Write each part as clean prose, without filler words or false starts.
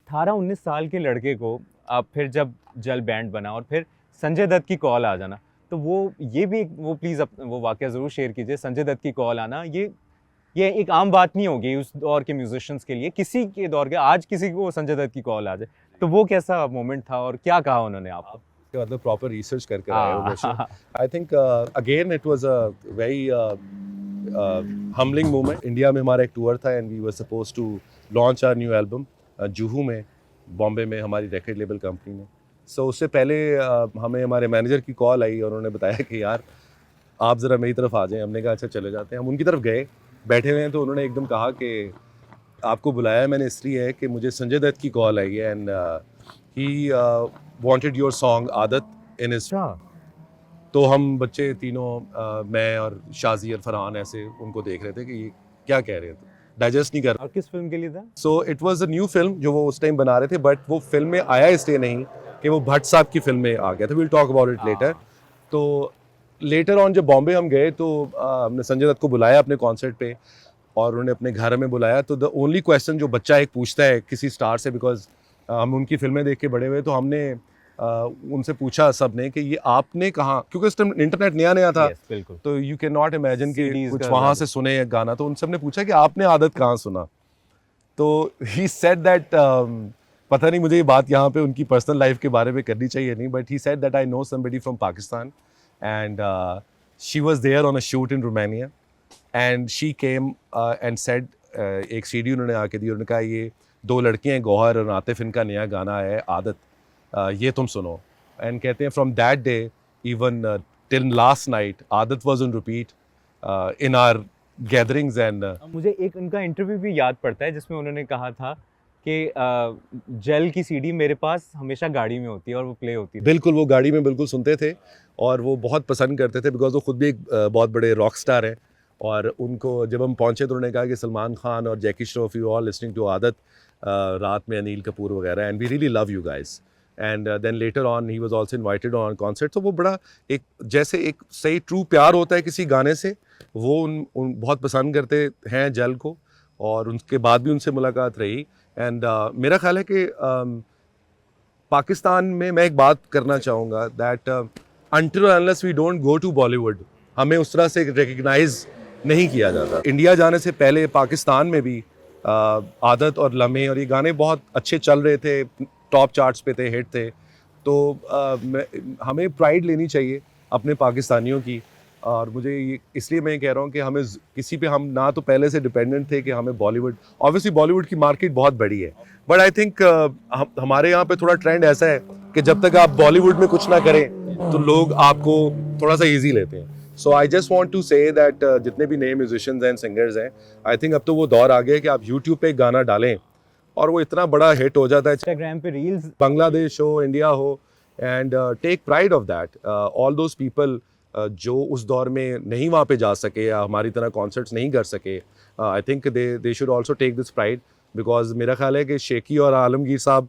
18-19 साल के लड़के को आप फिर जब जल बैंड बना और फिर संजय दत्त की कॉल आ जाना, तो वो ये भी वो प्लीज़ वो वाक़या ज़रूर शेयर कीजिए। संजय दत्त की कॉल आना ये एक आम बात नहीं होगी उस दौर के म्यूज़िशियंस के लिए, किसी के दौर के, आज किसी को संजय दत्त की कॉल आ जाए, तो वो कैसा मोमेंट था और क्या कहा उन्होंने आपको? मतलब प्रॉपर रिसर्च करके आए हो वैसे। हाँ। I think again it was a very humbling moment. India में हमारा एक टूर था and we were suppose to launch our new album Juhu में, बॉम्बे में हमारी रिकॉर्ड लेबल कंपनी ने। सो उससे पहले हमें हमारे मैनेजर की कॉल आई और उन्होंने बताया कि यार आप ज़रा मेरी तरफ आ जाएं। हमने कहा अच्छा चले जाते हैं। हम उनकी तरफ गए, बैठे हुए हैं, तो उन्होंने एकदम कहा कि आपको बुलाया मैंने इसलिए है कि मुझे संजय दत्त की कॉल आई है and he wanted your song आदत इन हिज। तो हम बच्चे तीनों मैं और शाजी और फरहान ऐसे उनको देख रहे थे कि ये क्या कह रहे थे, डाइजेस्ट नहीं कर। और किस फ़िल्म के लिए था? So it was a new film जो वो उस टाइम बना रहे थे, बट वो फिल्म में आया इसलिए नहीं कि वो भट्ट साहब की फिल्म में आ गया था। Will talk about it later. तो लेटर ऑन जब बॉम्बे हम गए तो हमने संजय दत्त को बुलाया अपने कॉन्सर्ट पे और उन्होंने अपने घर में बुलाया। तो द ओनली क्वेश्चन जो बच्चा एक पूछता है किसी स्टार से, बिकॉज हम उनकी फिल्में देख के बड़े हुए, तो हमने उनसे पूछा सब ने कि ये आपने कहाँ, क्योंकि उस टाइम इंटरनेट नया नया था। Yes, बिल्कुल। तो यू कैन नॉट इमेजिन कि CDs कुछ का वहाँ ज़्यादा। से सुने एक गाना। तो उन सब ने पूछा कि आपने आदत कहाँ सुना। तो ही सेड दैट पता नहीं मुझे ये बात यहाँ पे उनकी पर्सनल लाइफ के बारे में करनी चाहिए नहीं, but he said that I know somebody from Pakistan and she was there on a shoot in Romania and she came and said, एक सीडी उन्होंने आके दी। उन्होंने कहा ये दो लड़कियां हैं, गौहर और आतिफ, इनका नया गाना है आदत, ये तुम सुनो। एंड कहते हैं from that day even till last night Aadat was on repeat in our gatherings and मुझे एक उनका इंटरव्यू भी याद पड़ता है जिसमें उन्होंने कहा था कि जेल की सीडी मेरे पास हमेशा गाड़ी में होती है और वो प्ले होती है। बिल्कुल वो गाड़ी में बिल्कुल सुनते थे और वो बहुत पसंद करते थे, बिकॉज वो खुद भी एक बहुत बड़े रॉक स्टार हैं। और उनको जब हम पहुंचे तो उन्होंने कहा कि सलमान खान और Jackie Shroff you all listening to Aadat, रात में अनिल कपूर वगैरह, and we really love you guys. And then later on he was also invited on concert. तो वो बड़ा एक जैसे एक सही ट्रू प्यार होता है किसी गाने से, वो उन बहुत पसंद करते हैं जल को, और उनके बाद भी उनसे मुलाकात रही। एंड मेरा ख्याल है कि पाकिस्तान में मैं एक बात करना चाहूँगा that until unless we don't go to Bollywood, हमें उस तरह से रिकग्नाइज नहीं किया जाता। इंडिया जाने से पहले पाकिस्तान में भी आदत और लम्हे और ये गाने बहुत अच्छे चल रहे थे, टॉप चार्ट्स पे थे, हिट थे। तो हमें प्राइड लेनी चाहिए अपने पाकिस्तानियों की। और मुझे ये इसलिए मैं कह रहा हूँ कि हमें किसी पे हम ना तो पहले से डिपेंडेंट थे कि हमें बॉलीवुड, ऑब्वियसली बॉलीवुड की मार्केट बहुत बड़ी है, बट आई थिंक हमारे यहाँ पे थोड़ा ट्रेंड ऐसा है कि जब तक आप बॉलीवुड में कुछ ना करें तो लोग आपको थोड़ा सा ईजी लेते हैं। So I just want to say that जितने भी नए म्यूजिशियंस हैं, सिंगर्स हैं, आई थिंक अब तो वो दौर आ गया है कि आप यूट्यूब पे एक गाना डालें और वो इतना बड़ा हिट हो जाता है, इंस्टाग्राम पे रील्स। बांग्लादेश हो, इंडिया हो, and take pride of that. All those people जो उस दौर में नहीं वहाँ पे जा सके या हमारी तरह कॉन्सर्ट्स नहीं कर सके, I think they should also take this pride, because मेरा ख्याल है कि शेखी और आलमगीर साहब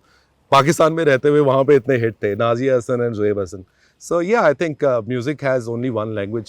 पाकिस्तान में रहते हुए वहाँ पे इतने हिट थे, नाजिया हसन एंड ज़ुएब हसन। सो या I think music has only one language,